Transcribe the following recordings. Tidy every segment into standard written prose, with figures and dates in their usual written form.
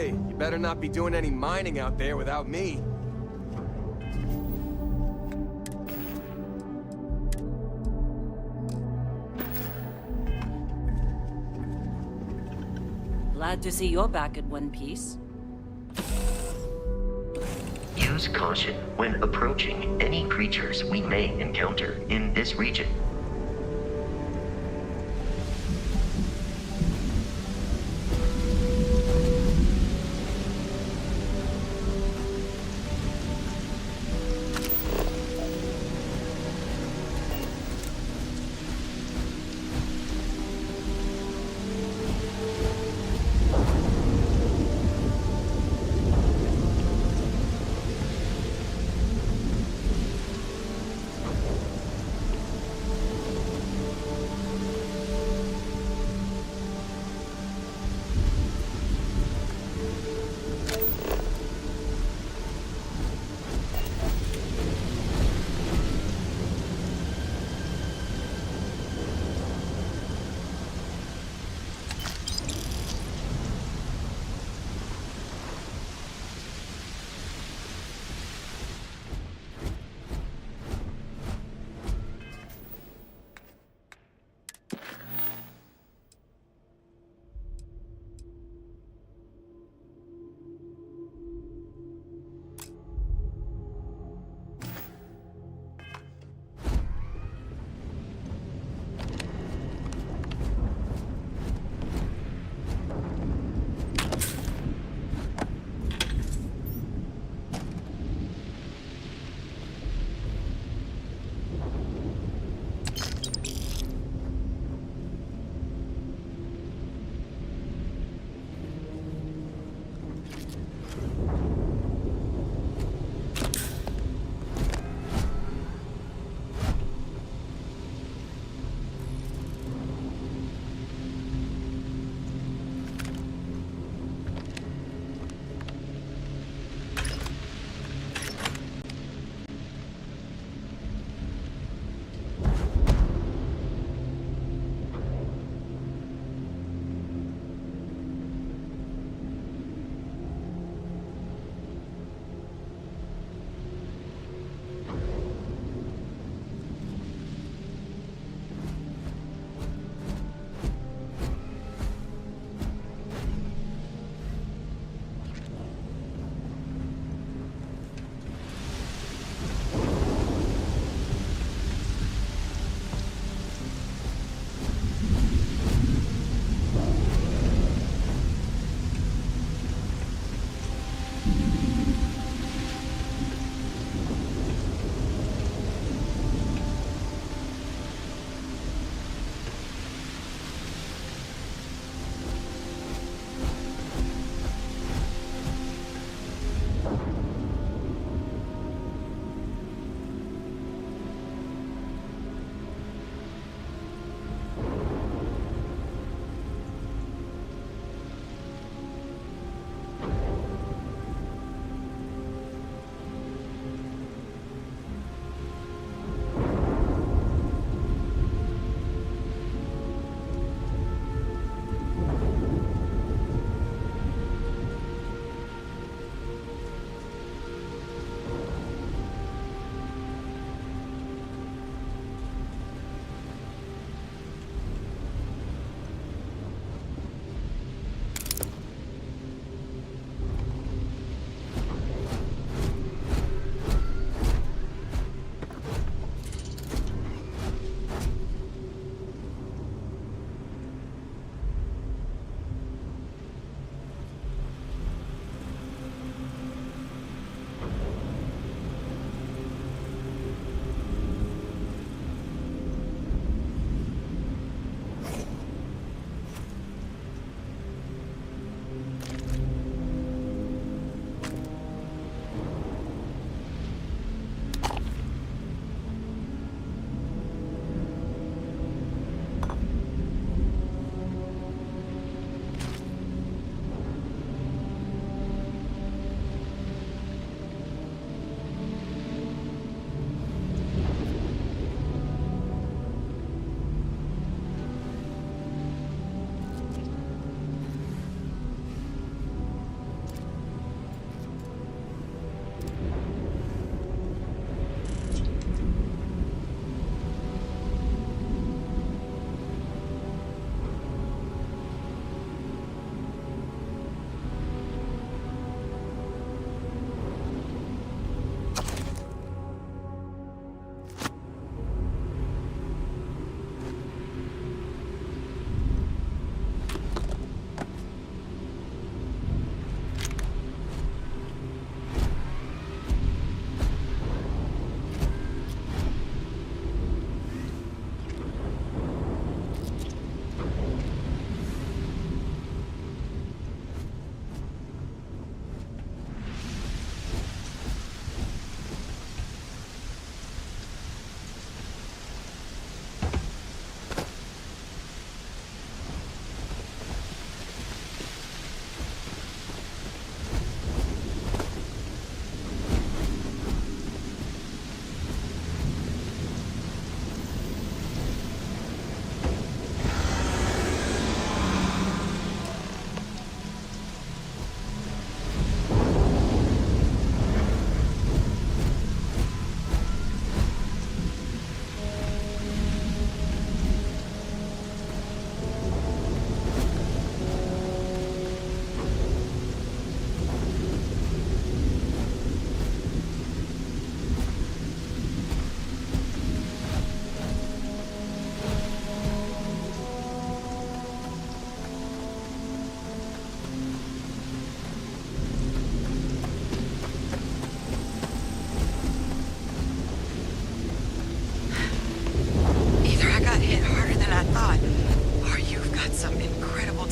Hey, you better not be doing any mining out there without me. Glad to see you're back in one piece. Use caution when approaching any creatures we may encounter in this region.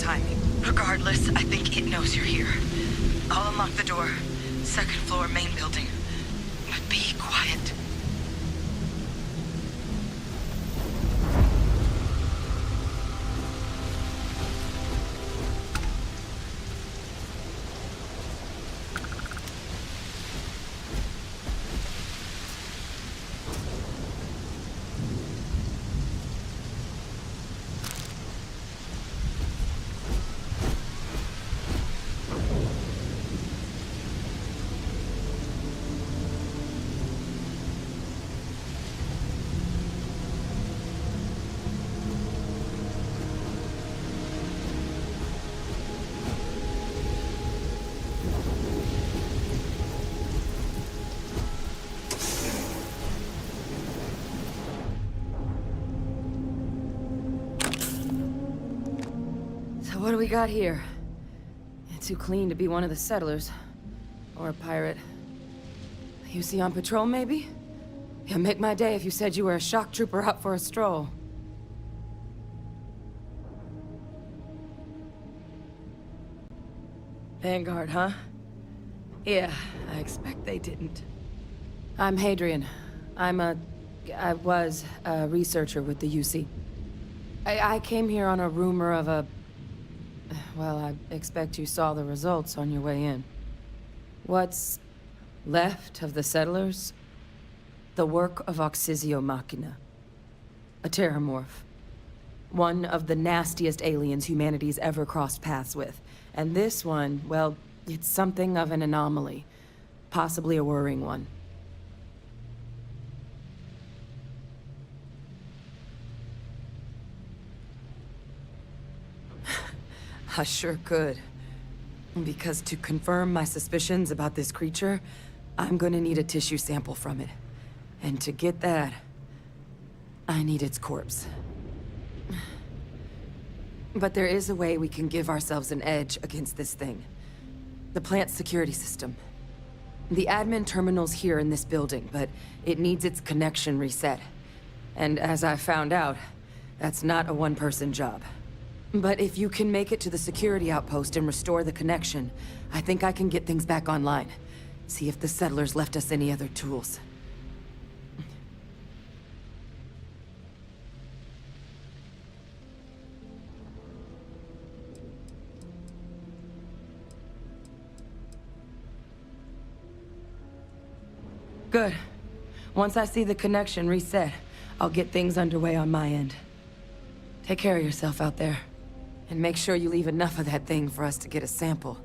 timing. Regardless, I think it knows you're here. I'll unlock the door. Second floor, main building. But be quiet. What do we got here? Too clean to be one of the settlers. Or a pirate. You see on patrol, maybe? Yeah, make my day if you said you were a shock trooper out for a stroll. Vanguard, huh? Yeah, I expect they didn't. I'm Hadrian. I was a researcher with the UC. I came here on a rumor of a... Well, I expect you saw the results on your way in. What's left of the settlers? The work of Oxysio Machina. A terramorph. One of the nastiest aliens humanity's ever crossed paths with. And this one, well, it's something of an anomaly. Possibly a worrying one. I sure could. Because to confirm my suspicions about this creature, I'm gonna need a tissue sample from it. And to get that, I need its corpse. But there is a way we can give ourselves an edge against this thing. The plant's security system. The admin terminal's here in this building, but it needs its connection reset. And as I found out, that's not a one-person job. But if you can make it to the security outpost and restore the connection, I think I can get things back online. See if the settlers left us any other tools. Good. Once I see the connection reset, I'll get things underway on my end. Take care of yourself out there. And make sure you leave enough of that thing for us to get a sample.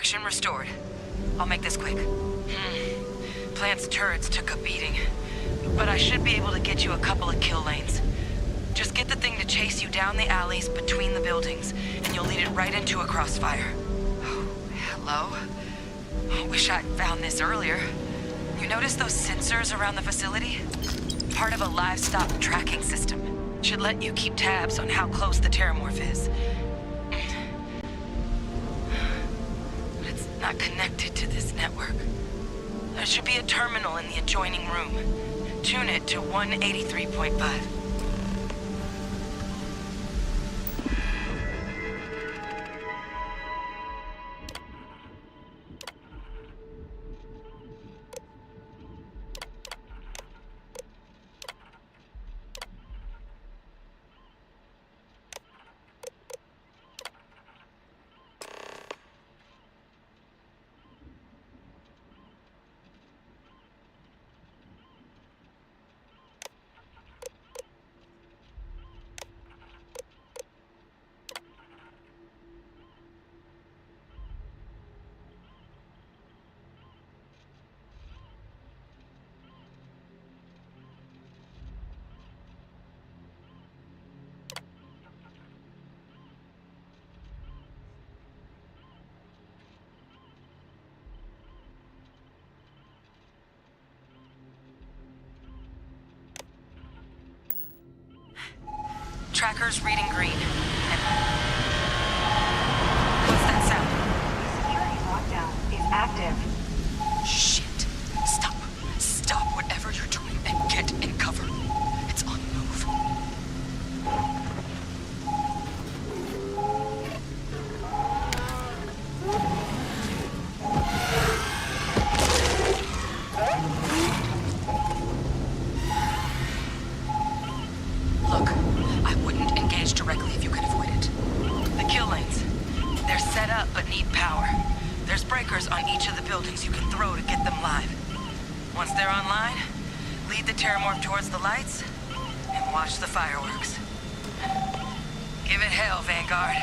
Connection restored. I'll make this quick. Plant's turrets took a beating, but I should be able to get you a couple of kill lanes. Just get the thing to chase you down the alleys between the buildings, and you'll lead it right into a crossfire. Oh, hello? I wish I'd found this earlier. You notice those sensors around the facility? Part of a livestock tracking system. Should let you keep tabs on how close the terramorph is. But it's not connected to this network. There should be a terminal in the adjoining room. Tune it to 183.5. Tracker's reading green. What's that sound? Security lockdown is active. Shit. Stop. Stop whatever you're doing and get in cover. It's on the move. Look, I wouldn't engage directly if you could avoid it. The kill lanes. They're set up but need power. There's breakers on each of the buildings you can throw to get them live. Once they're online, lead the terramorph towards the lights and watch the fireworks. Give it hell, Vanguard.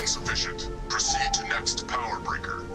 Insufficient. Proceed to next power breaker.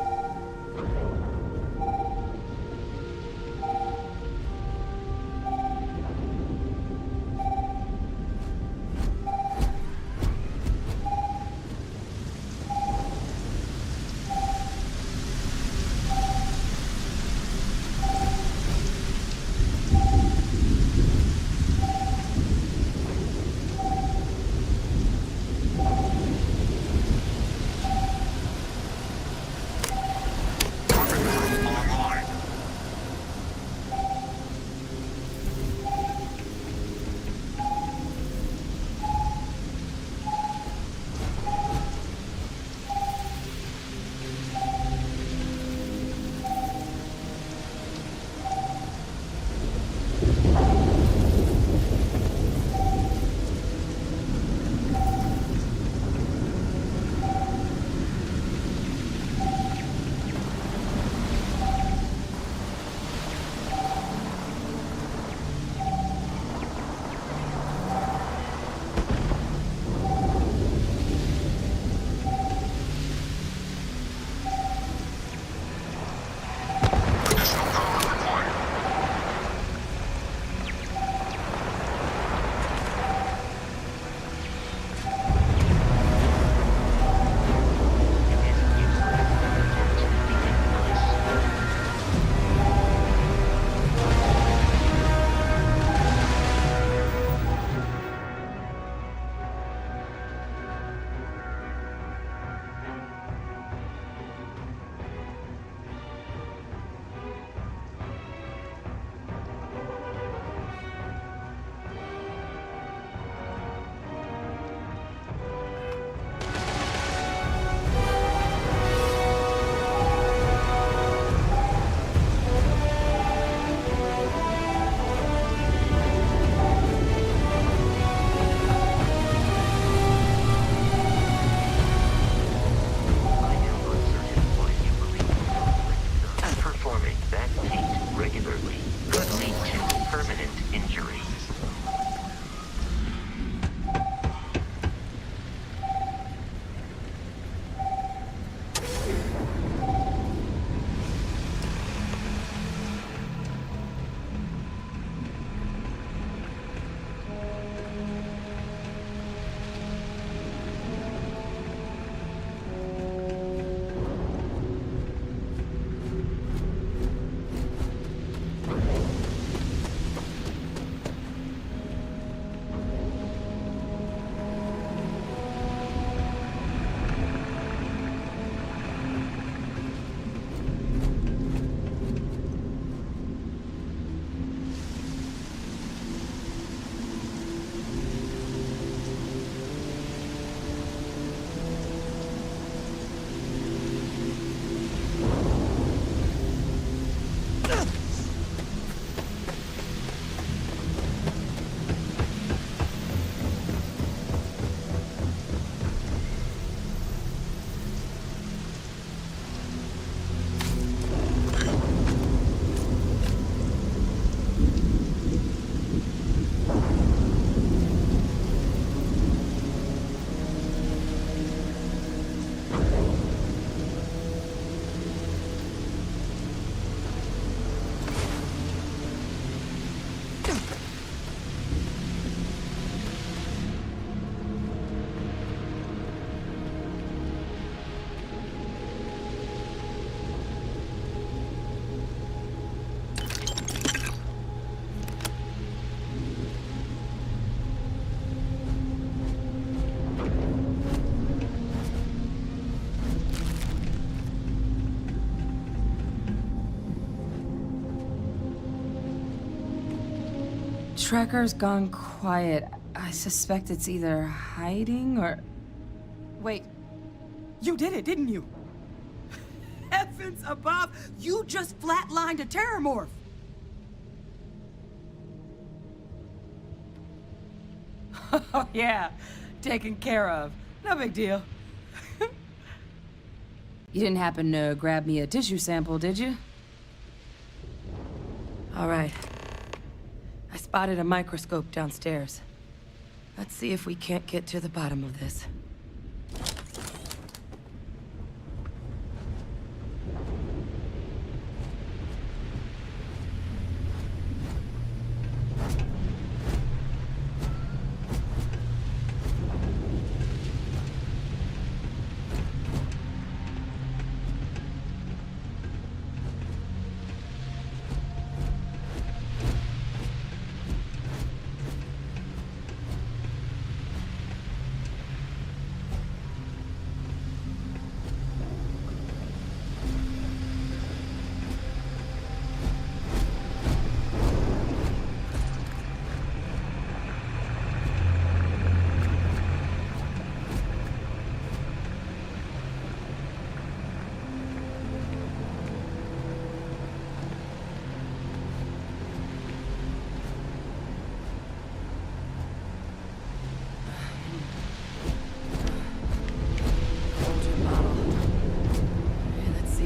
Trekker's gone quiet. I suspect it's either hiding or... Wait. You did it, didn't you? Heavens above! You just flatlined a terramorph! Oh, yeah. Taken care of. No big deal. You didn't happen to grab me a tissue sample, did you? All right. I spotted a microscope downstairs. Let's see if we can't get to the bottom of this.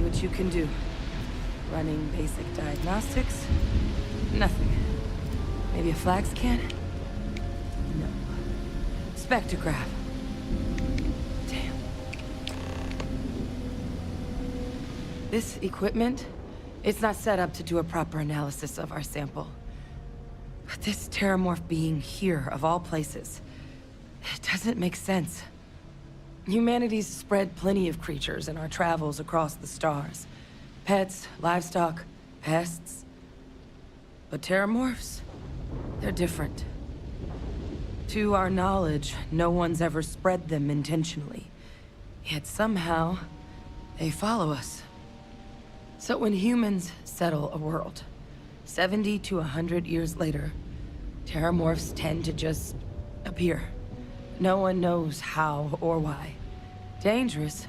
What you can do. Running basic diagnostics? Nothing. Maybe a flax can? No. Spectrograph. Damn. This equipment, it's not set up to do a proper analysis of our sample. But this terramorph being here, of all places, it doesn't make sense. Humanity's spread plenty of creatures in our travels across the stars. Pets, livestock, pests. But terramorphs? They're different. To our knowledge, no one's ever spread them intentionally. Yet somehow, they follow us. So when humans settle a world, 70 to 100 years later, terramorphs tend to just appear. No one knows how or why. Dangerous,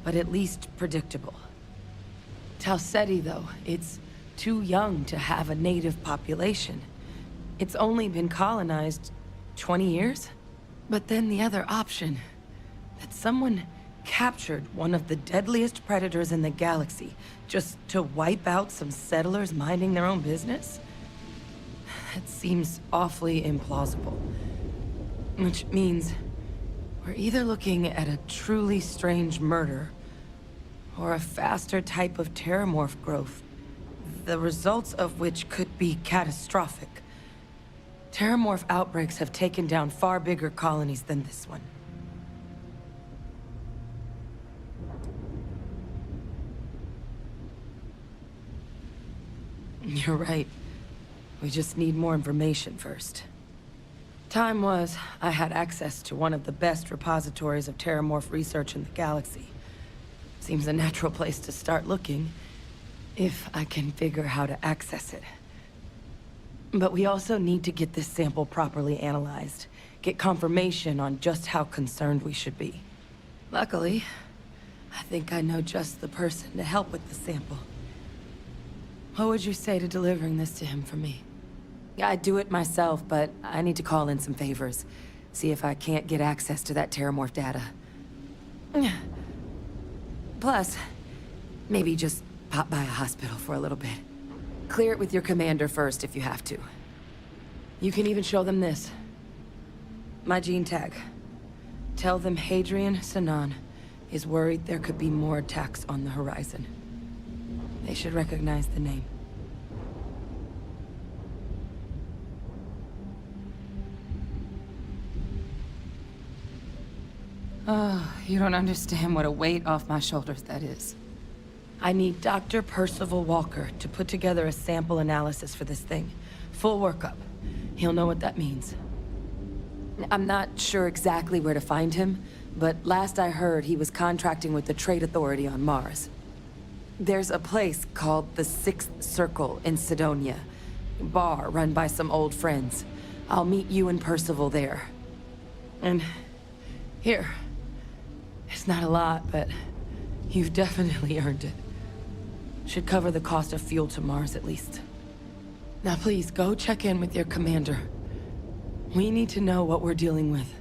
but at least predictable. Talseti, though, it's too young to have a native population. It's only been colonized 20 years? But then the other option, that someone captured one of the deadliest predators in the galaxy just to wipe out some settlers minding their own business? That seems awfully implausible. Which means we're either looking at a truly strange murder or a faster type of terramorph growth, the results of which could be catastrophic. Terramorph outbreaks have taken down far bigger colonies than this one. You're right. We just need more information first. Time was, I had access to one of the best repositories of terramorph research in the galaxy. Seems a natural place to start looking, if I can figure how to access it. But we also need to get this sample properly analyzed, get confirmation on just how concerned we should be. Luckily, I think I know just the person to help with the sample. What would you say to delivering this to him for me? I'd do it myself, but I need to call in some favors. See if I can't get access to that terramorph data. Plus, maybe just pop by a hospital for a little bit. Clear it with your commander first if you have to. You can even show them this. My gene tag. Tell them Hadrian Sinan is worried there could be more attacks on the horizon. They should recognize the name. Oh, you don't understand what a weight off my shoulders that is. I need Dr. Percival Walker to put together a sample analysis for this thing. Full workup. He'll know what that means. I'm not sure exactly where to find him, but last I heard he was contracting with the Trade Authority on Mars. There's a place called the Sixth Circle in Sidonia. bar run by some old friends. I'll meet you and Percival there. And here. It's not a lot, but you've definitely earned it. Should cover the cost of fuel to Mars at least. Now please, go check in with your commander. We need to know what we're dealing with.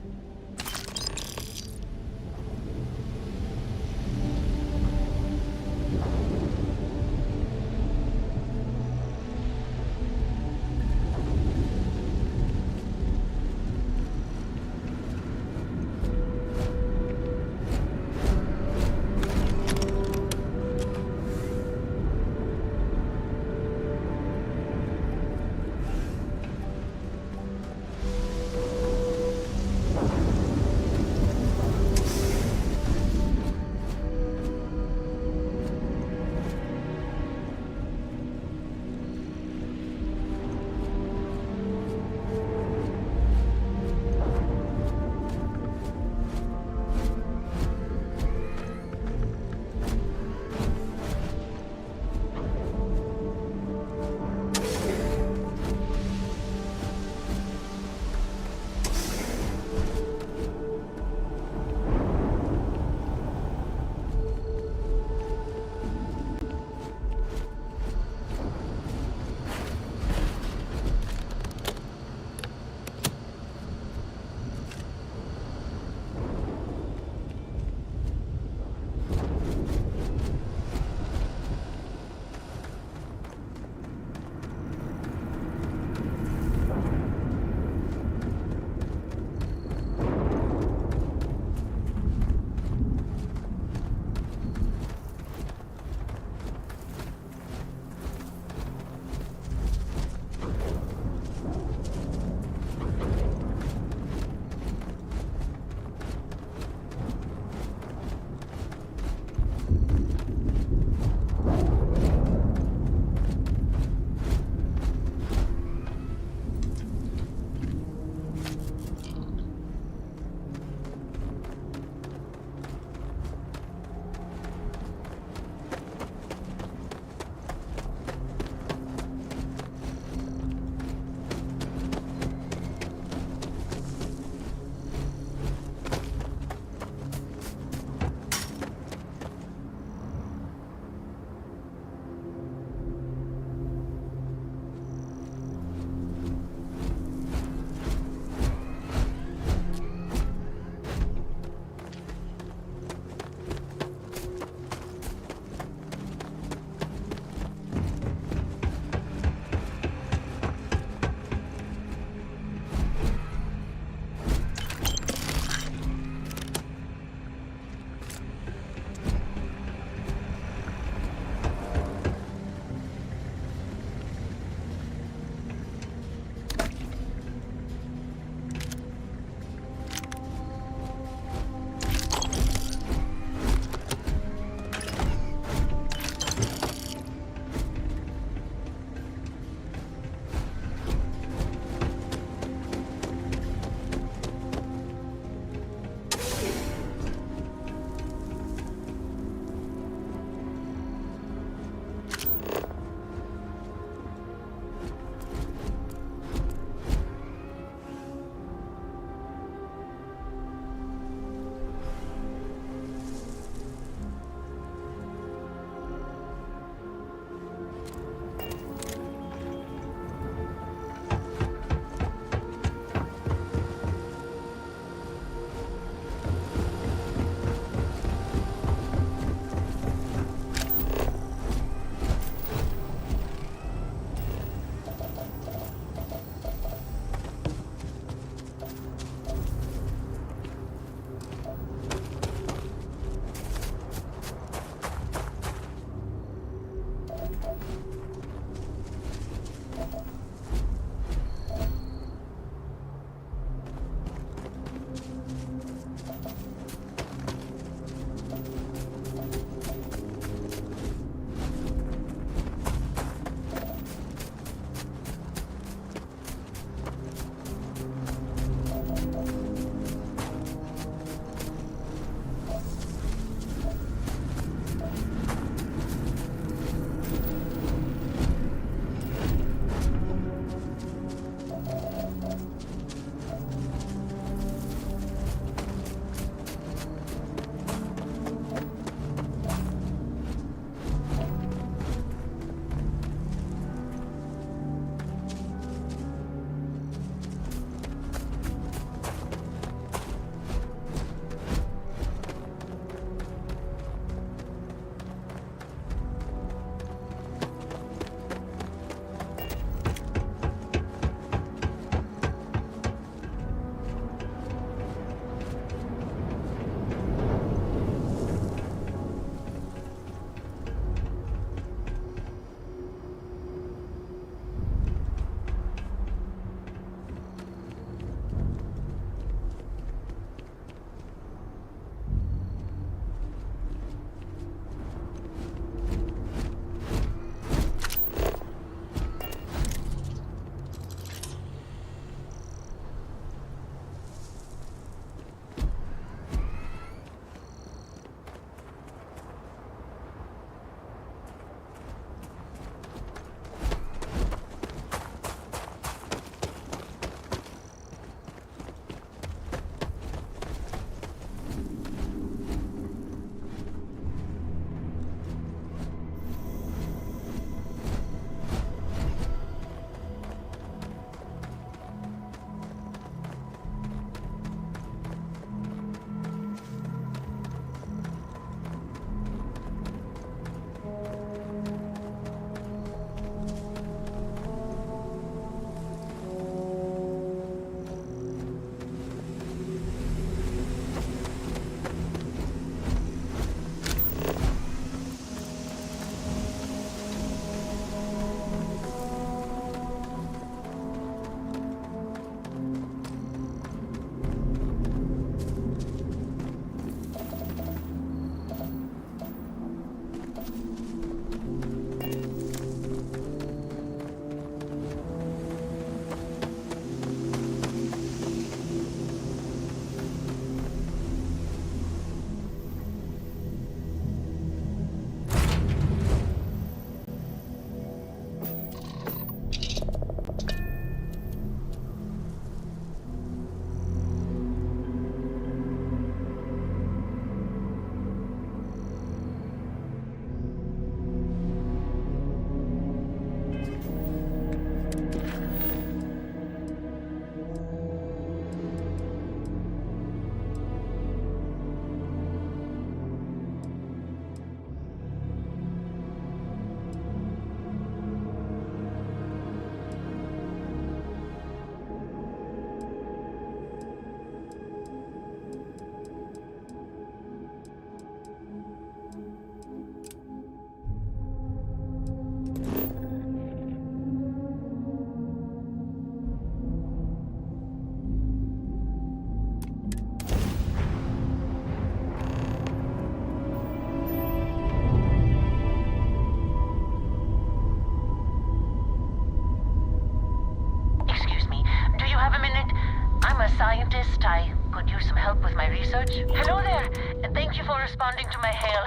I'm a scientist. I could use some help with my research. Hello there. Thank you for responding to my hail.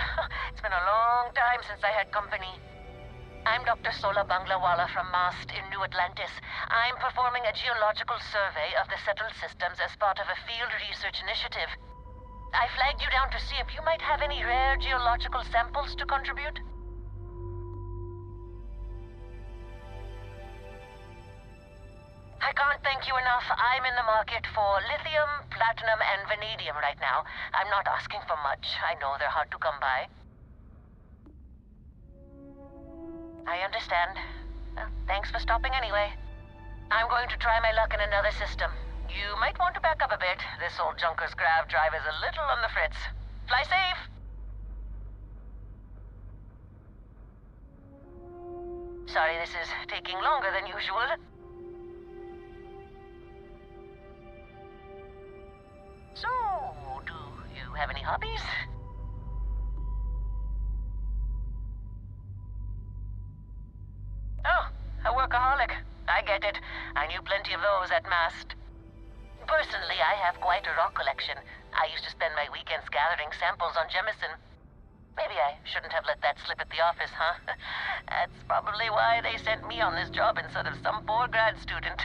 It's been a long time since I had company. I'm Dr. Sola Banglawala from MAST in New Atlantis. I'm performing a geological survey of the settled systems as part of a field research initiative. I flagged you down to see if you might have any rare geological samples to contribute. I can't thank you enough. I'm in the market for lithium, platinum, and vanadium right now. I'm not asking for much. I know they're hard to come by. I understand. Well, thanks for stopping anyway. I'm going to try my luck in another system. You might want to back up a bit. This old junker's grav drive is a little on the fritz. Fly safe! Sorry this is taking longer than usual. So, do you have any hobbies? Oh, a workaholic. I get it. I knew plenty of those at MAST. Personally, I have quite a rock collection. I used to spend my weekends gathering samples on Jemison. Maybe I shouldn't have let that slip at the office, huh? That's probably why they sent me on this job instead of some poor grad student.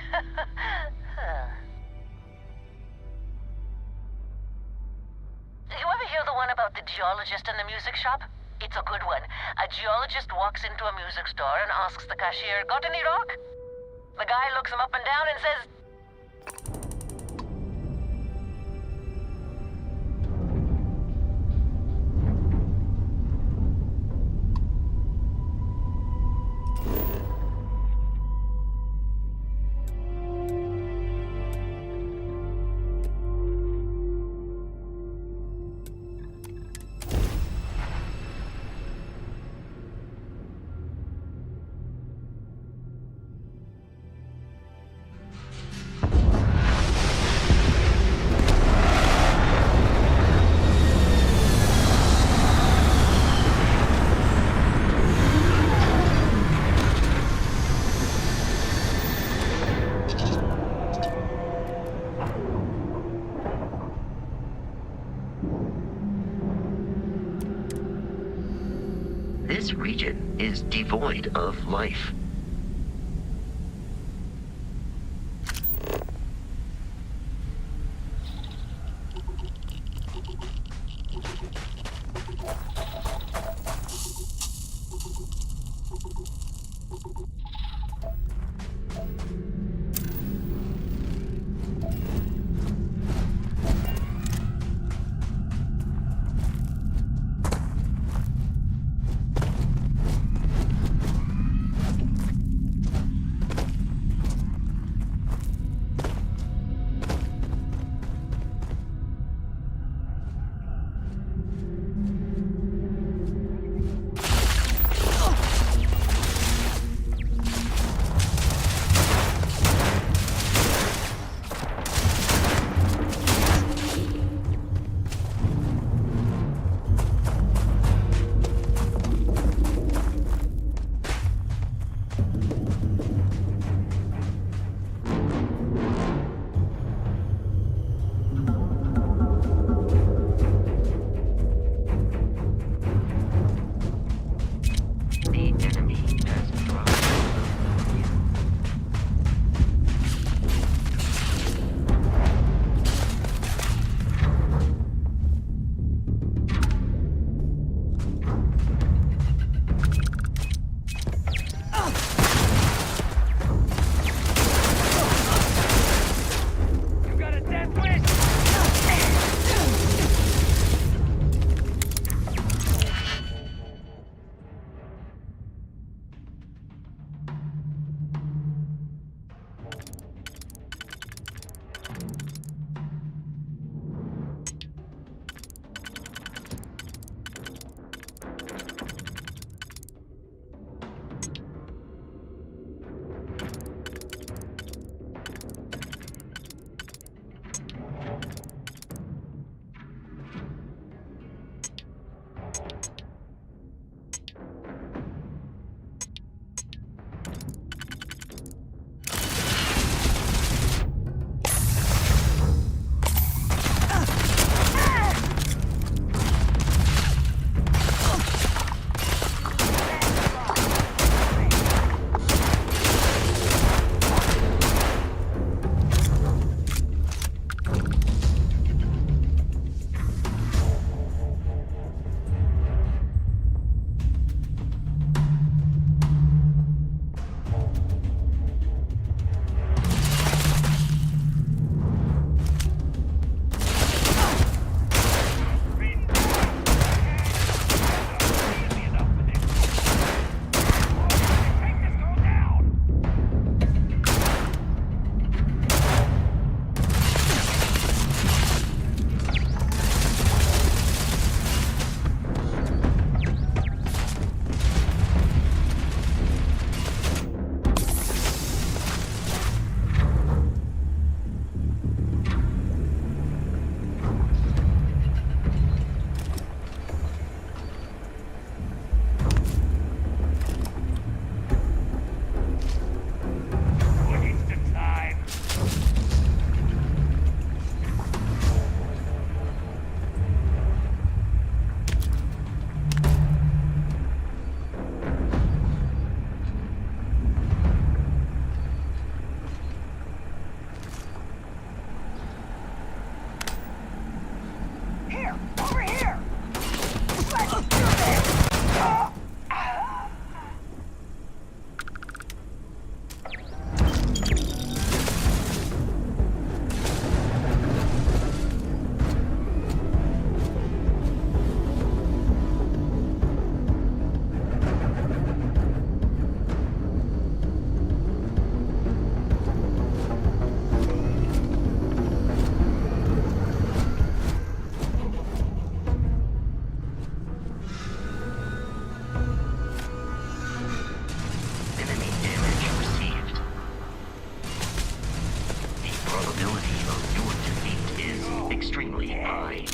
You ever hear the one about the geologist in the music shop? It's a good one. A geologist walks into a music store and asks the cashier, "Got any rock?" The guy looks him up and down and says, This region is devoid of life. eye.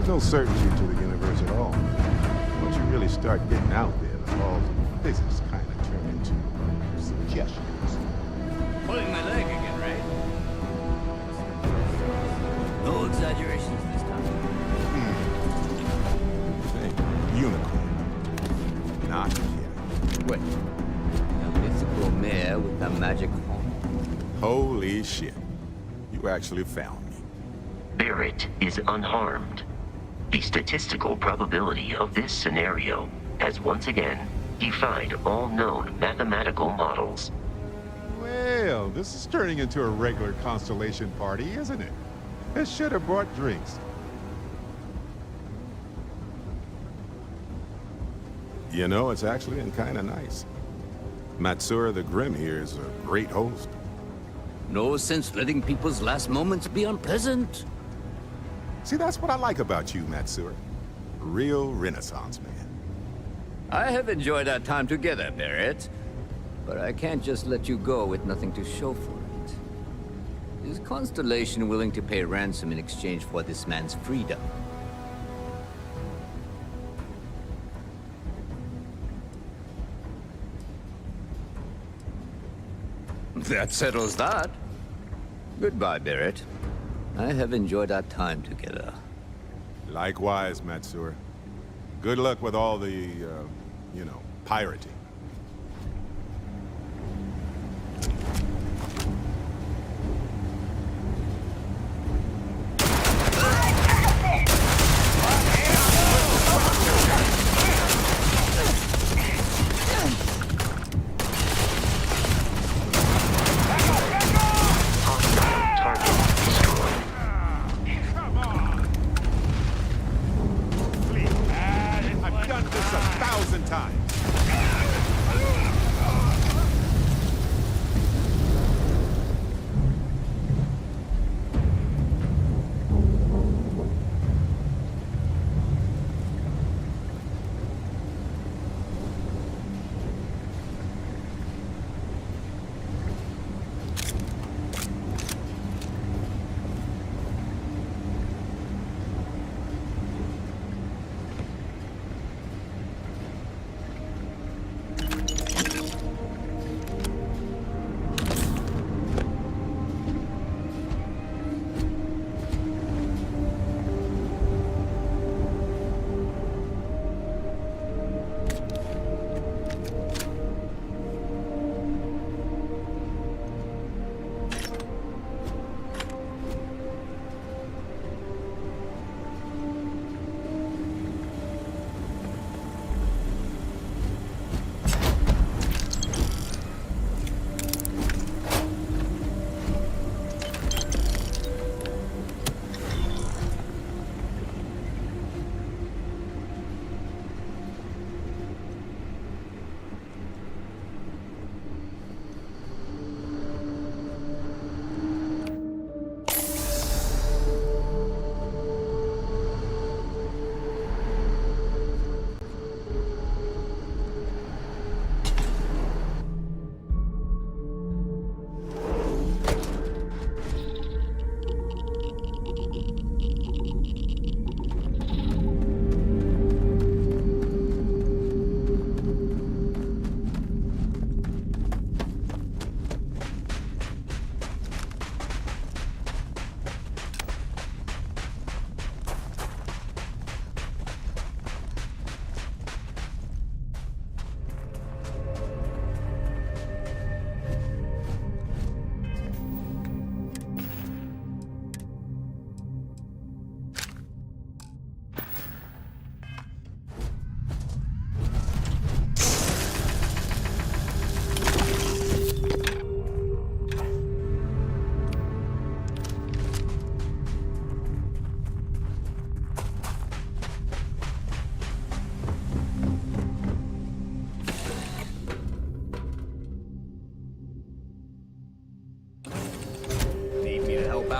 No certainty to the universe at all. Once you really start getting out there, the laws of physics kind of turn into suggestions. Pulling my leg again, right? No exaggerations this time. Hey, unicorn. Not yet. Wait. A mythical mare with a magic horn. Holy shit. You actually found me. Barrett is unharmed. The statistical probability of this scenario has once again defied all known mathematical models. Well, this is turning into a regular constellation party, isn't it? I should have brought drinks. You know, it's actually been kind of nice. Matsura the Grim here is a great host. No sense letting people's last moments be unpleasant. See, that's what I like about you, Matsura. Real Renaissance man. I have enjoyed our time together, Barrett. But I can't just let you go with nothing to show for it. Is Constellation willing to pay ransom in exchange for this man's freedom? That settles that. Goodbye, Barrett. I have enjoyed our time together. Likewise, Matsura. Good luck with all the, pirating. I've done this 1,000 times.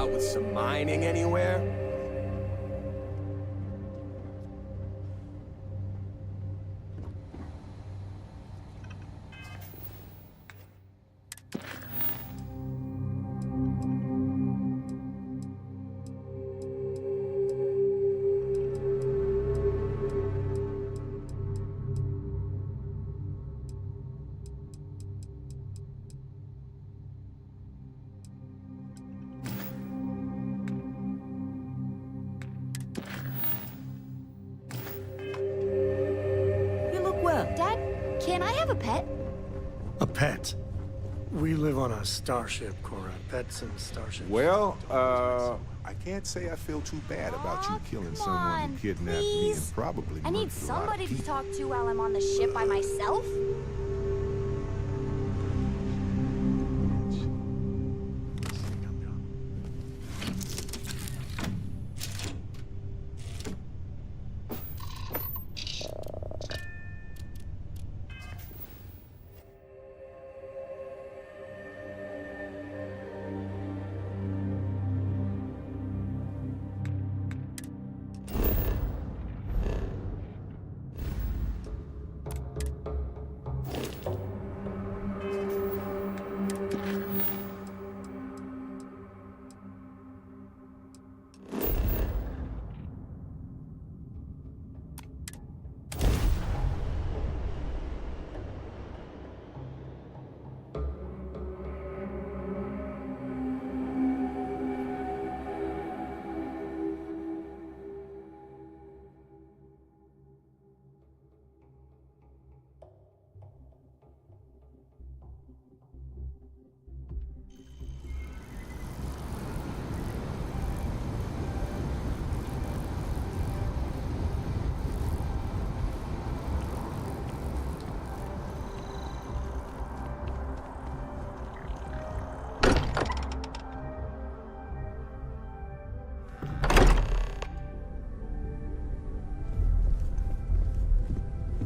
out with some mining anywhere? You look well. Dad, can I have a pet? A pet? We live on a starship, Cora. Pets and starships. Well, I can't say I feel too bad about you killing someone who kidnapped me and probably I need murdered a lot of somebody to people. talk to while I'm on the ship by myself.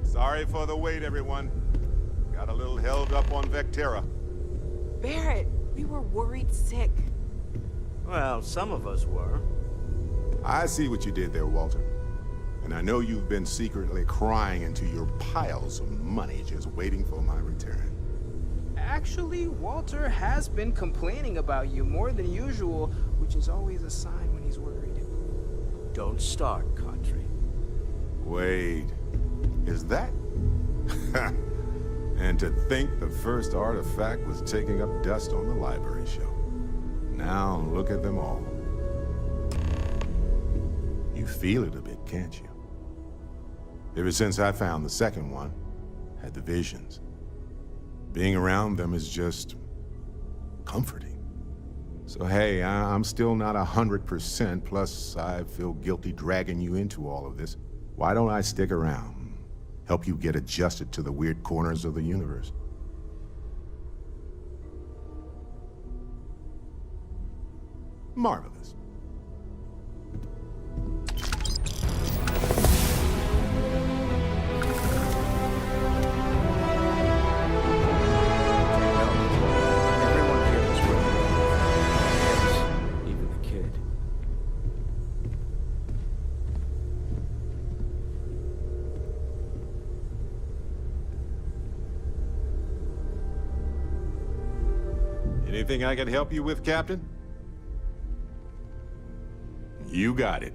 Sorry for the wait, everyone. Got a little held up on Vectera. Barrett, we were worried sick. Well, some of us were. I see what you did there, Walter. And I know you've been secretly crying into your piles of money just waiting for my return. Actually, Walter has been complaining about you more than usual, which is always a sign when he's worried. Don't start, Country. Wait, is that? And to think the first artifact was taking up dust on the library shelf. Now look at them all. You feel it a bit, can't you? Ever since I found the second one, had the visions. Being around them is just comforting. So hey, I'm still not 100%, plus I feel guilty dragging you into all of this. Why don't I stick around? Help you get adjusted to the weird corners of the universe. Marvelous. Everyone here is working. Yes, even the kid. Anything I can help you with, Captain? You got it.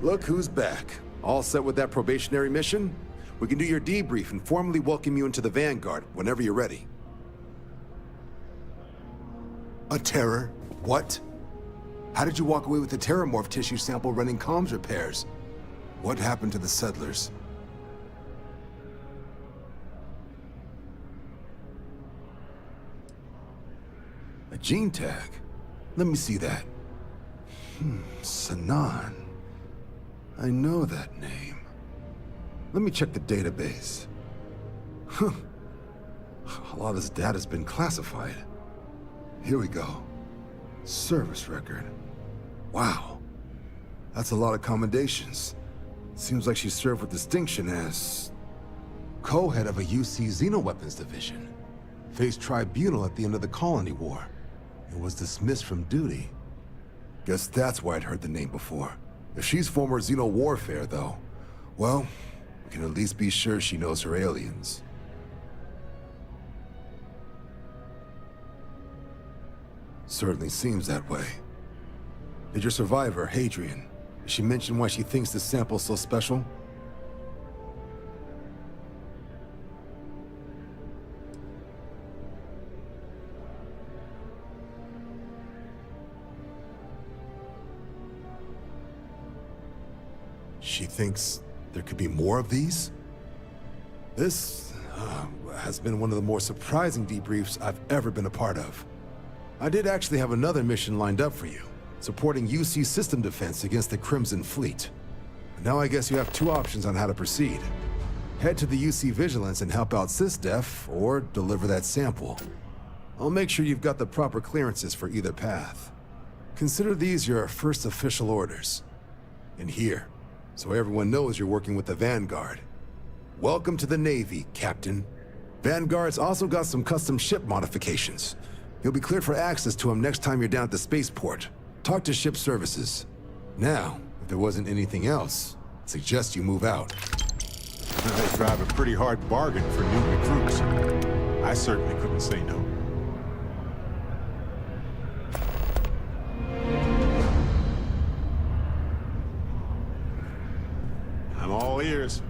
Look who's back. All set with that probationary mission? We can do your debrief and formally welcome you into the Vanguard whenever you're ready. A terror? What? How did you walk away with the terramorph tissue sample running comms repairs? What happened to the settlers? A gene tag? Let me see that. Sanan. I know that name. Let me check the database. Huh. A lot of this data's been classified. Here we go. Service record. Wow. That's a lot of commendations. Seems like she served with distinction as co-head of a UC Xenoweapons division. Faced tribunal at the end of the Colony War. And was dismissed from duty. Guess that's why I'd heard the name before. If she's former Xeno warfare, though, well, we can at least be sure she knows her aliens. Certainly seems that way. Did your survivor, Hadrian, did she mention why she thinks this sample's so special? She thinks there could be more of these? This has been one of the more surprising debriefs I've ever been a part of. I did actually have another mission lined up for you, supporting UC system defense against the Crimson Fleet. But now I guess you have two options on how to proceed. Head to the UC Vigilance and help out SysDef, or deliver that sample. I'll make sure you've got the proper clearances for either path. Consider these your first official orders. And here, so everyone knows you're working with the Vanguard. Welcome to the Navy, Captain. Vanguard's also got some custom ship modifications. You'll be cleared for access to them next time you're down at the spaceport. Talk to ship services. Now, if there wasn't anything else, I'd suggest you move out. They drive a pretty hard bargain for new recruits. I certainly couldn't say no. I'm all ears.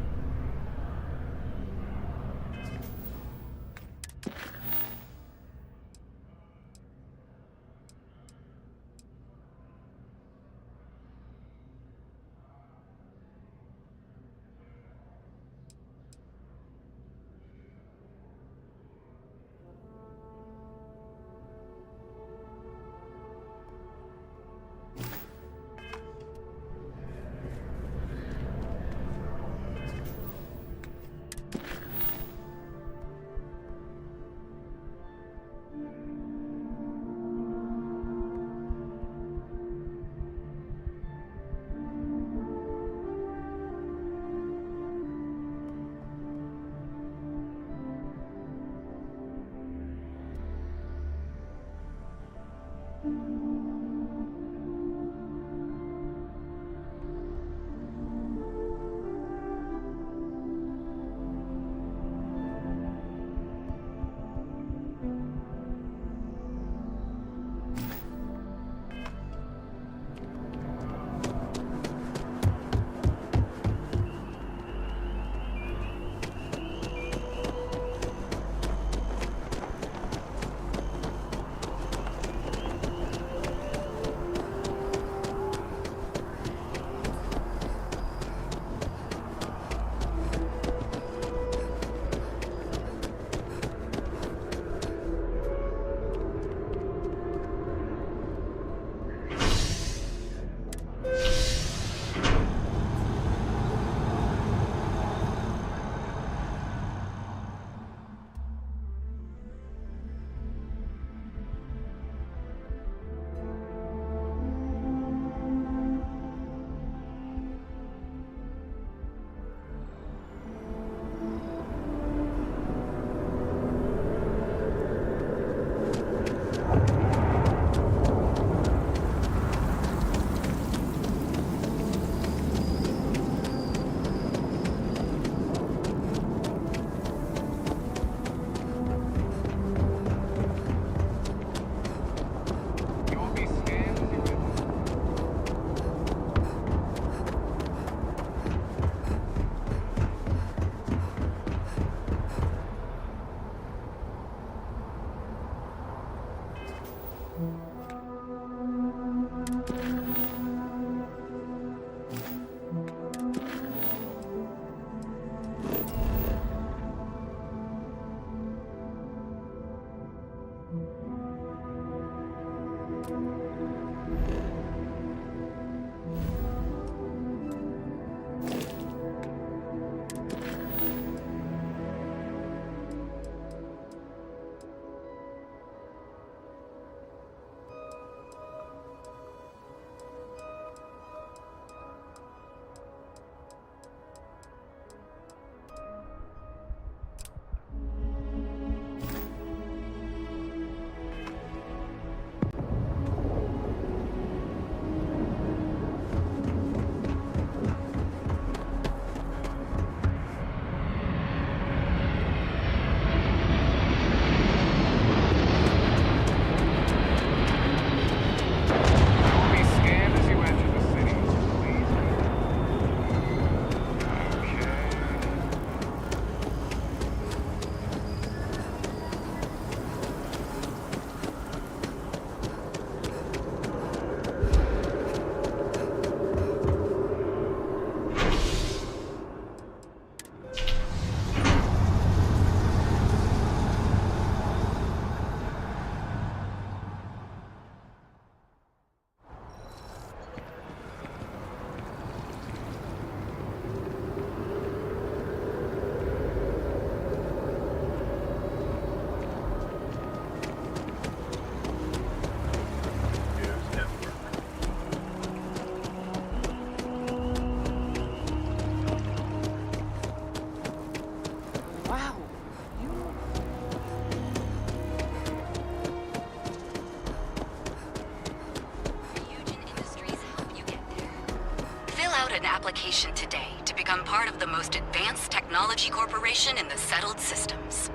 An application today to become part of the most advanced technology corporation in the settled systems.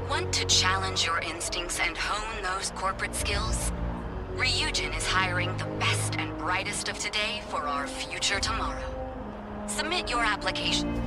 Want to challenge your instincts and hone those corporate skills? Ryujin is hiring the best and brightest of today for our future tomorrow. Submit your application.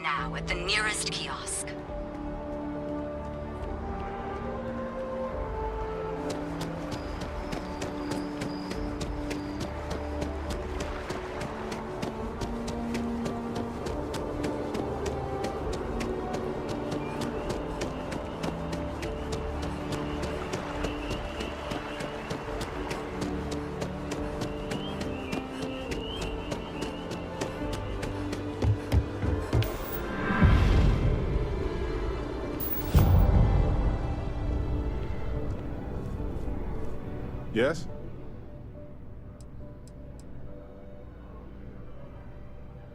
Now at the nearest kiosk. Yes?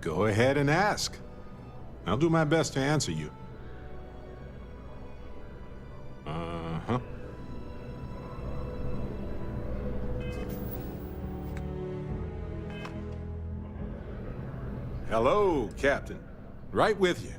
Go ahead and ask. I'll do my best to answer you. Uh-huh. Hello, Captain. Right with you.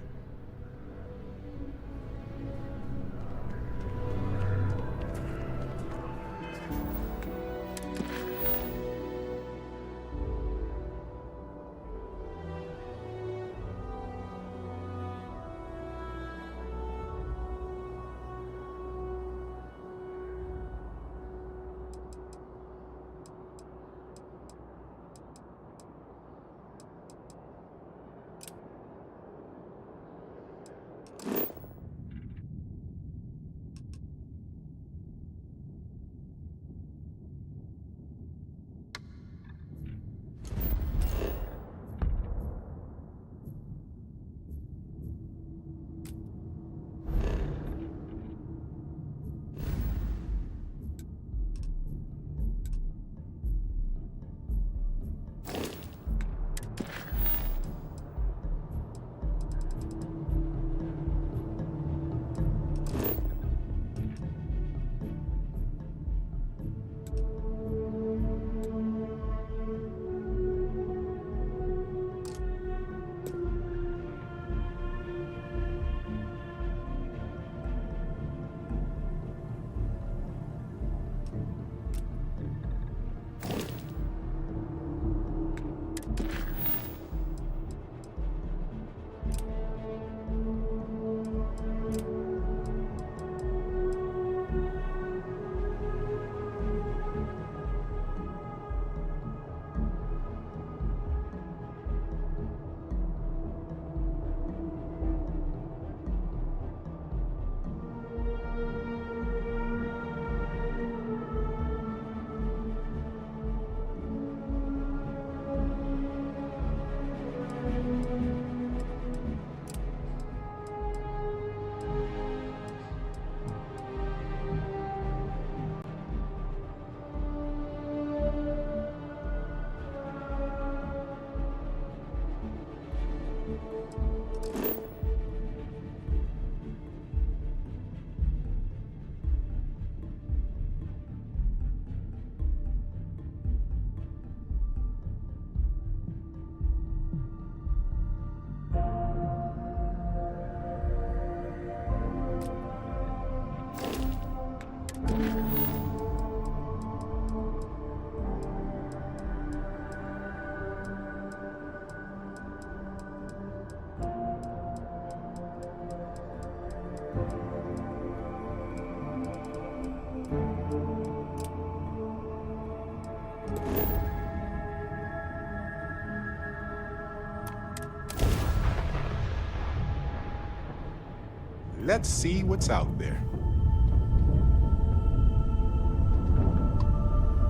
let's see what's out there.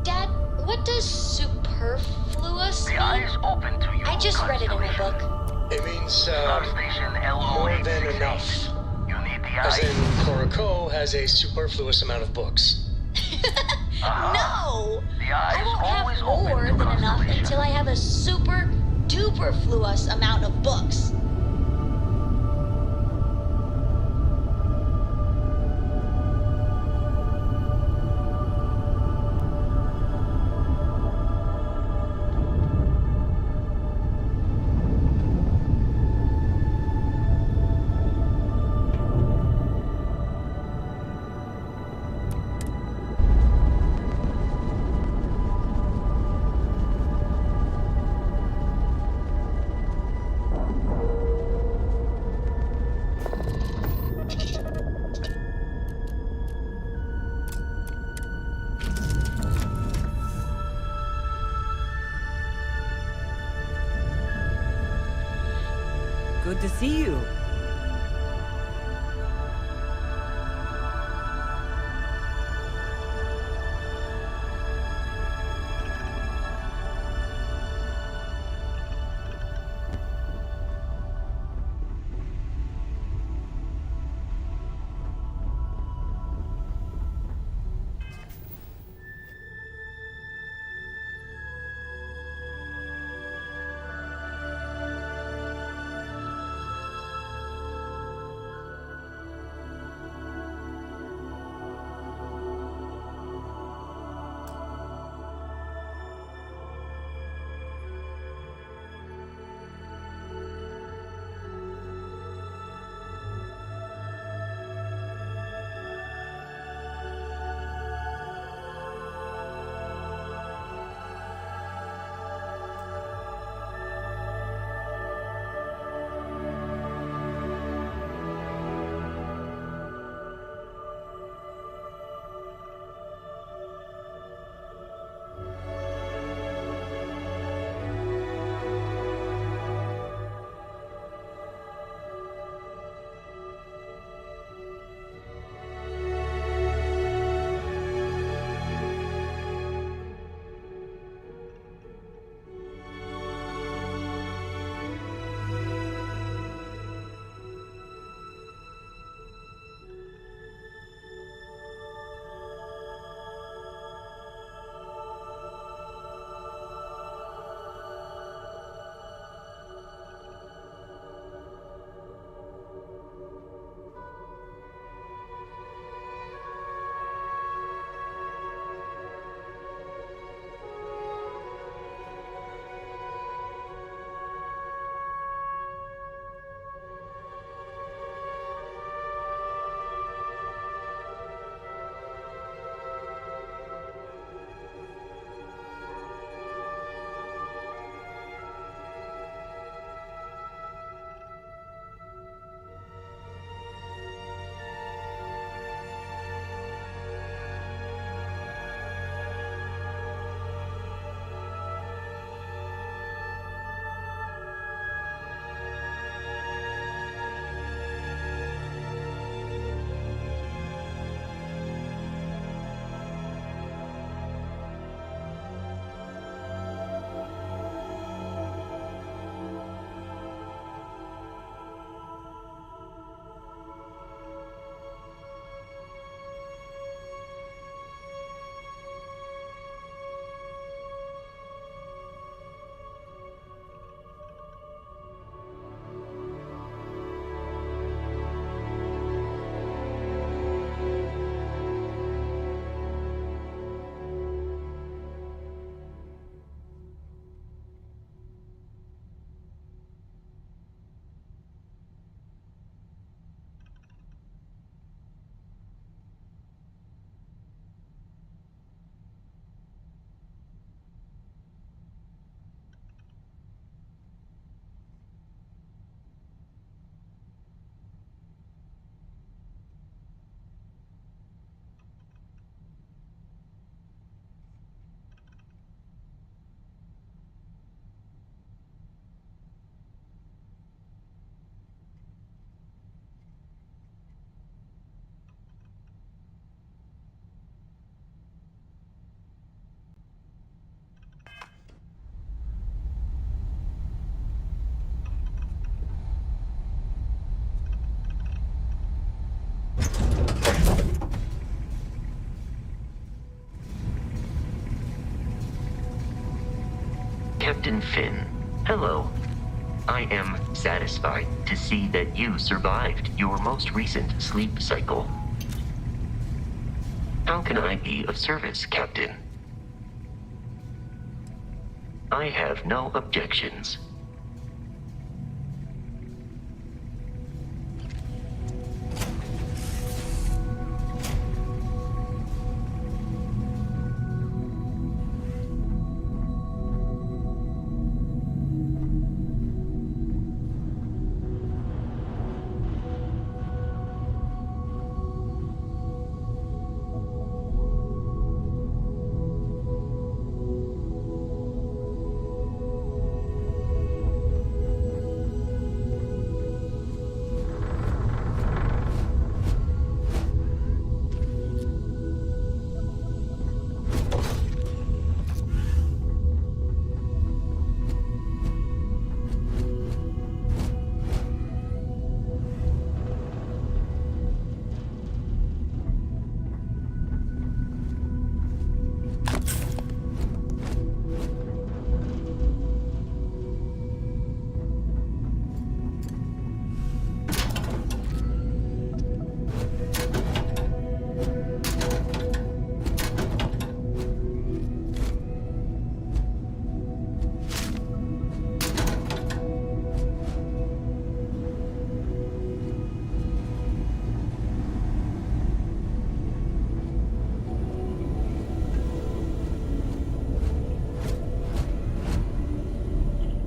Dad, what does superfluous mean? The eye is open to you. I just read it in a book. It means, Station more than enough. You need the eye. As in, Koroko has a superfluous amount of books. No! The eye I won't always have more open to than enough constellation. until I have a super duperfluous amount of books. Good to see you. Captain Finn, hello. I am satisfied to see that you survived your most recent sleep cycle. How can I be of service, Captain? I have no objections.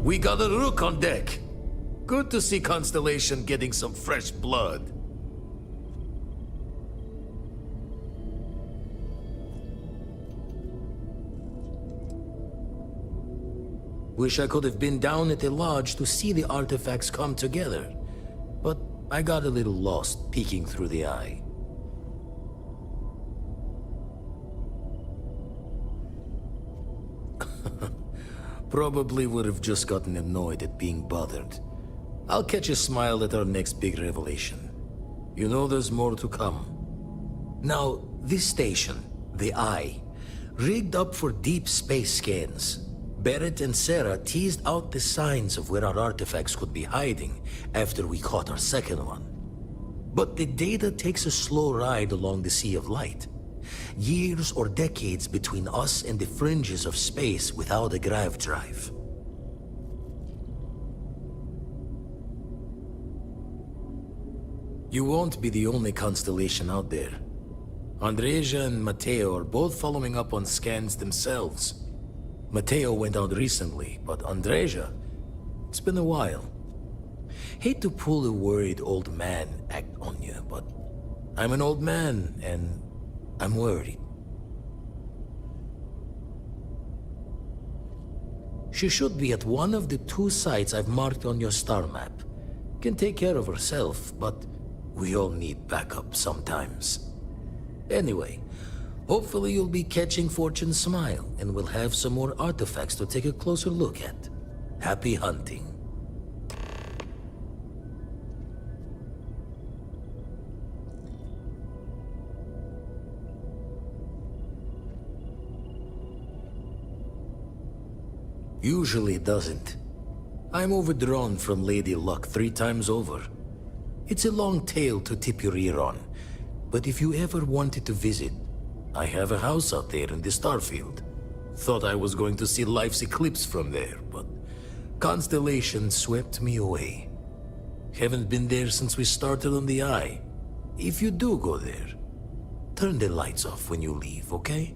We got a rook on deck. Good to see Constellation getting some fresh blood. Wish I could have been down at the lodge to see the artifacts come together. But I got a little lost peeking through the eye. Probably would have just gotten annoyed at being bothered. I'll catch a smile at our next big revelation. You know there's more to come. Now, this station, the Eye, rigged up for deep space scans. Barrett and Sarah teased out the signs of where our artifacts could be hiding after we caught our second one. But the data takes a slow ride along the Sea of Light. Years or decades between us and the fringes of space without a grav drive. You won't be the only constellation out there. Andreja and Mateo are both following up on scans themselves. Mateo went out recently, but Andreja, it's been a while. Hate to pull a worried old man act on you, but I'm an old man and I'm worried. She should be at one of the 2 sites I've marked on your star map. Can take care of herself, but we all need backup sometimes. Anyway, hopefully you'll be catching Fortune's smile, and we'll have some more artifacts to take a closer look at. Happy hunting. Usually doesn't. I'm overdrawn from Lady Luck 3 times over. It's a long tale to tip your ear on, but if you ever wanted to visit, I have a house out there in the Starfield. Thought I was going to see life's eclipse from there, but Constellation swept me away. Haven't been there since we started on the Eye. If you do go there, turn the lights off when you leave, okay?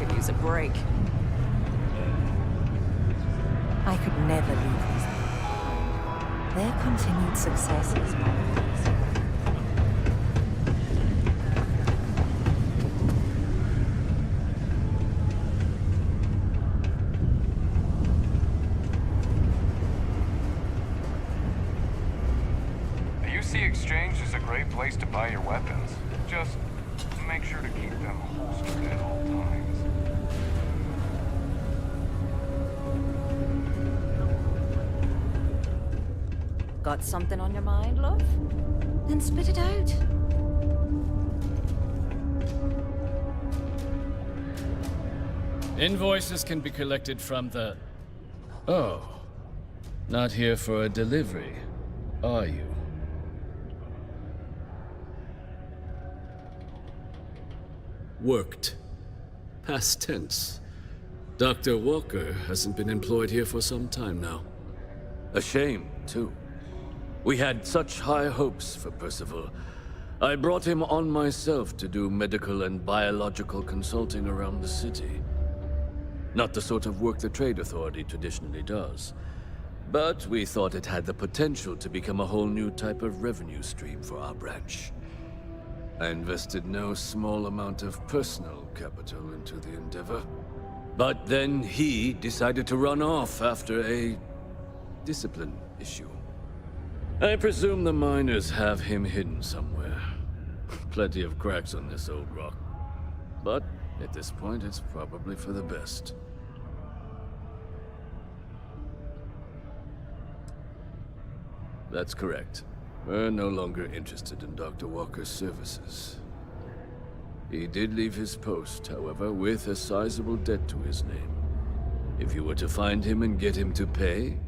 could use a break. I could never leave these people. Their continued success is my focus. The UC Exchange is a great place to buy your weapons. Just make sure to keep them holstered at all times. Got something on your mind, love? Then spit it out. Invoices can be collected from the... Oh. Not here for a delivery, are you? Worked. Past tense. Dr. Walker hasn't been employed here for some time now. A shame, too. We had such high hopes for Percival. I brought him on myself to do medical and biological consulting around the city. Not the sort of work the Trade Authority traditionally does. But we thought it had the potential to become a whole new type of revenue stream for our branch. I invested no small amount of personal capital into the endeavor. But then he decided to run off after a discipline issue. I presume the miners have him hidden somewhere. Plenty of cracks on this old rock. But at this point, it's probably for the best. That's correct. We're no longer interested in Dr. Walker's services. He did leave his post, however, with a sizable debt to his name. If you were to find him and get him to pay,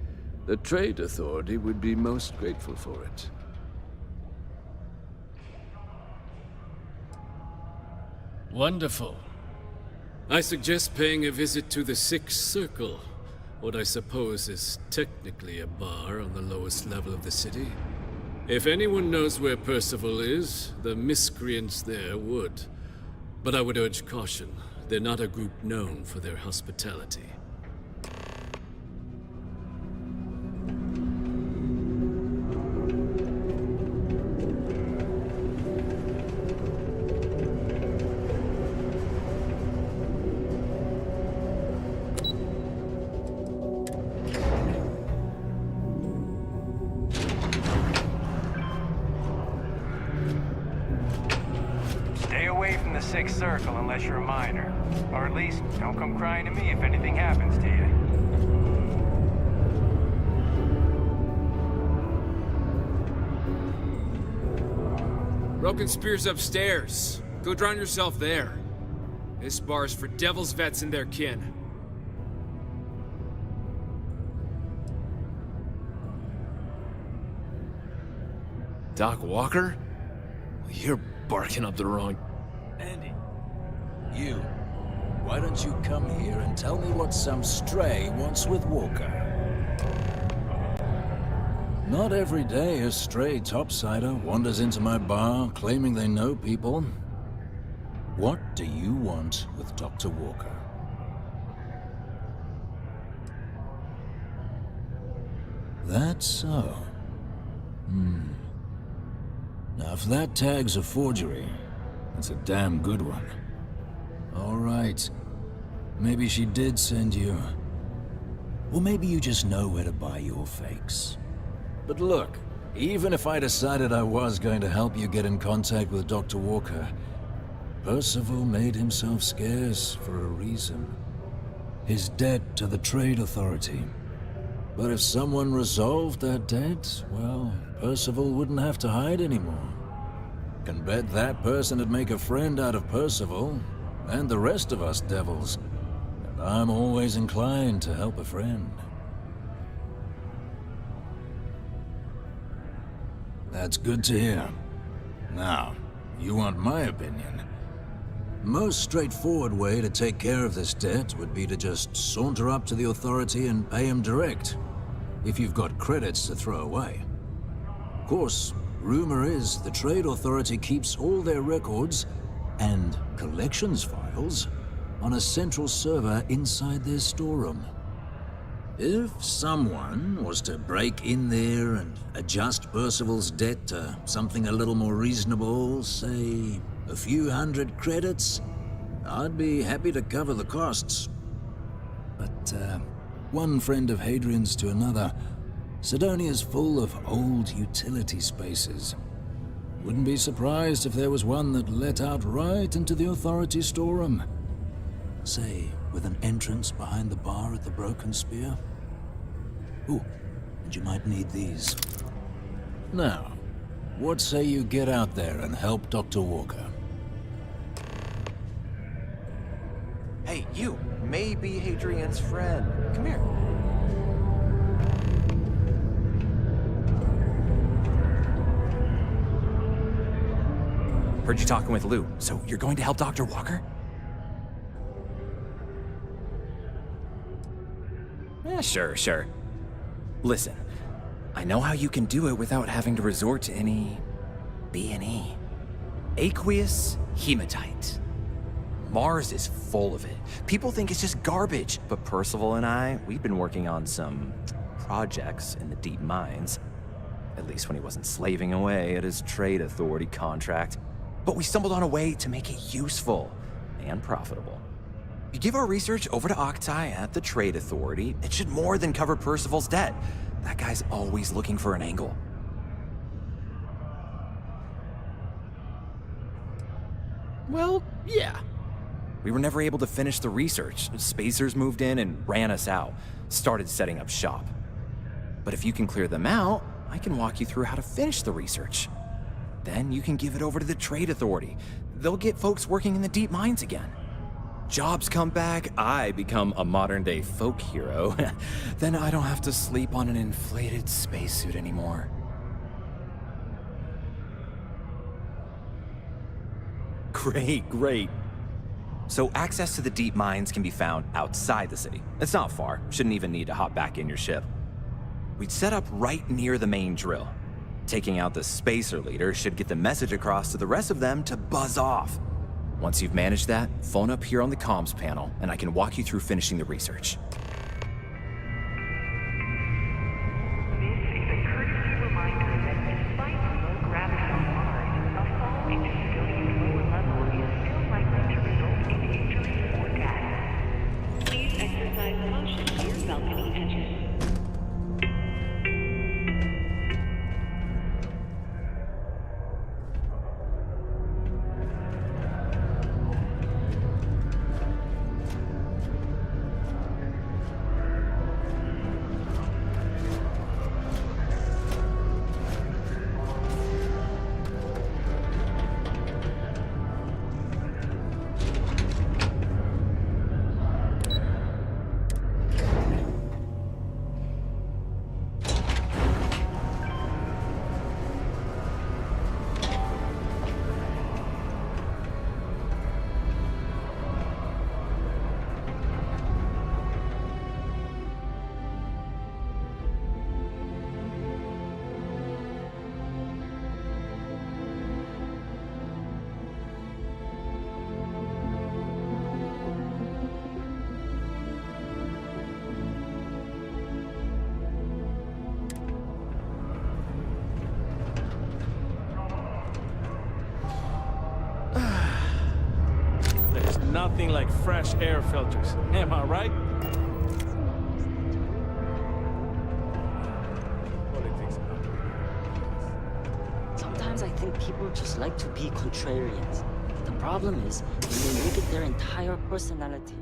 the Trade Authority would be most grateful for it. Wonderful. I suggest paying a visit to the Sixth Circle, what I suppose is technically a bar on the lowest level of the city. If anyone knows where Percival is, the miscreants there would. But I would urge caution. They're not a group known for their hospitality. Sixth Circle unless you're a miner. Or at least, don't come crying to me if anything happens to you. Broken Spear's upstairs. Go drown yourself there. This bar's for Devil's vets and their kin. Doc Walker? You're barking up the wrong... Andy, you. Why don't you come here and tell me what some stray wants with Walker? Not every day a stray topsider wanders into my bar claiming they know people. What do you want with Dr. Walker? That's so. Now, if that tag's a forgery, it's a damn good one. All right. Maybe she did send you. Or maybe you just know where to buy your fakes. But look, even if I decided I was going to help you get in contact with Dr. Walker, Percival made himself scarce for a reason. His debt to the Trade Authority. But if someone resolved that debt, well, Percival wouldn't have to hide anymore. Can bet that person would make a friend out of Percival, and the rest of us devils. And I'm always inclined to help a friend. That's good to hear. Now, you want my opinion? Most straightforward way to take care of this debt would be to just saunter up to the Authority and pay him direct, if you've got credits to throw away. Of course, rumor is the Trade Authority keeps all their records and collections files on a central server inside their storeroom. If someone was to break in there and adjust Percival's debt to something a little more reasonable, say a few hundred credits, I'd be happy to cover the costs. But one friend of Hadrian's to another, Sidonia's full of old utility spaces. Wouldn't be surprised if there was one that let out right into the authority storeroom. Say, with an entrance behind the bar at the Broken Spear. Ooh, and you might need these. Now, what say you get out there and help Dr. Walker? Hey, you may be Hadrian's friend. Come here. Heard you talking with Lou, so you're going to help Dr. Walker? Sure. Listen, I know how you can do it without having to resort to any B&E. Aqueous hematite. Mars is full of it. People think it's just garbage, but Percival and I, we've been working on some projects in the deep mines. At least when he wasn't slaving away at his trade authority contract. But we stumbled on a way to make it useful and profitable. You give our research over to Octai at the Trade Authority, it should more than cover Percival's debt. That guy's always looking for an angle. Well, yeah. We were never able to finish the research. Spacers moved in and ran us out, started setting up shop. But if you can clear them out, I can walk you through how to finish the research. Then you can give it over to the Trade Authority. They'll get folks working in the deep mines again. Jobs come back, I become a modern-day folk hero. Then I don't have to sleep on an inflated spacesuit anymore. Great. So access to the deep mines can be found outside the city. It's not far, shouldn't even need to hop back in your ship. We'd set up right near the main drill. Taking out the spacer leader should get the message across to the rest of them to buzz off. Once you've managed that, phone up here on the comms panel, and I can walk you through finishing the research. Nothing like fresh air filters. Am I right? Sometimes I think people just like to be contrarians. The problem is when they make it their entire personality.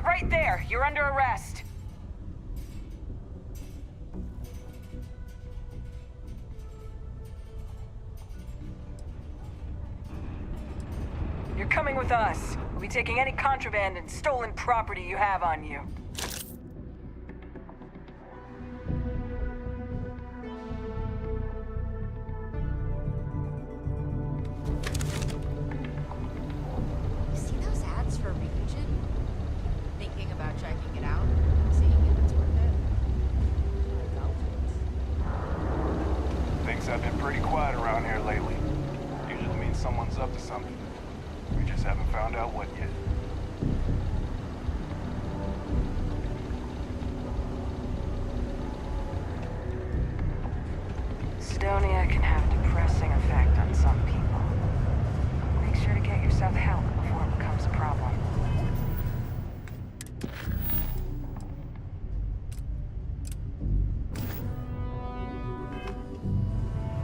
right there. You're under arrest. You're coming with us. We'll be taking any contraband and stolen property you have on you. You see those ads for Region? Thinking about checking it out? Seeing if it's worth it? Things have been pretty quiet around here lately. Usually means someone's up to something. We just haven't found out what yet. Sidonia can have a depressing effect on some people. Make sure to get yourself help before it becomes a problem.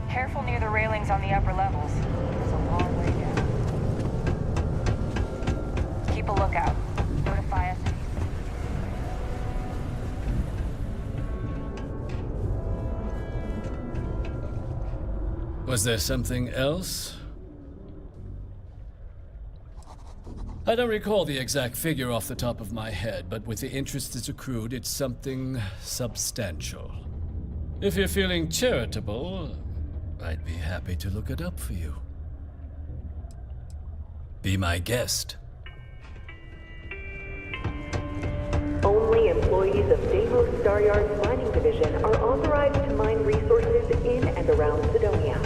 Careful near the railings on the upper levels. There's a long way down. Keep a lookout. Notify us if you see. Was there something else? I don't recall the exact figure off the top of my head, but with the interest it's accrued, it's something substantial. If you're feeling charitable, I'd be happy to look it up for you. Be my guest. Only employees of Deimos Staryard's mining division are authorized to mine resources in and around Sidonia.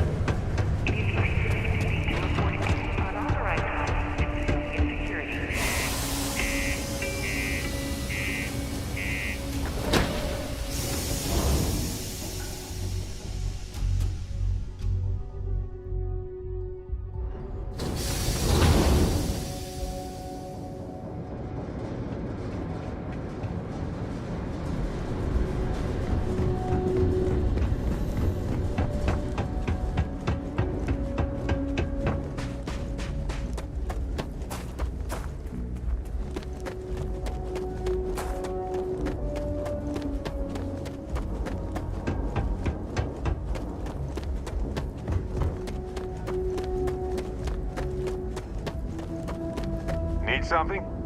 Need something?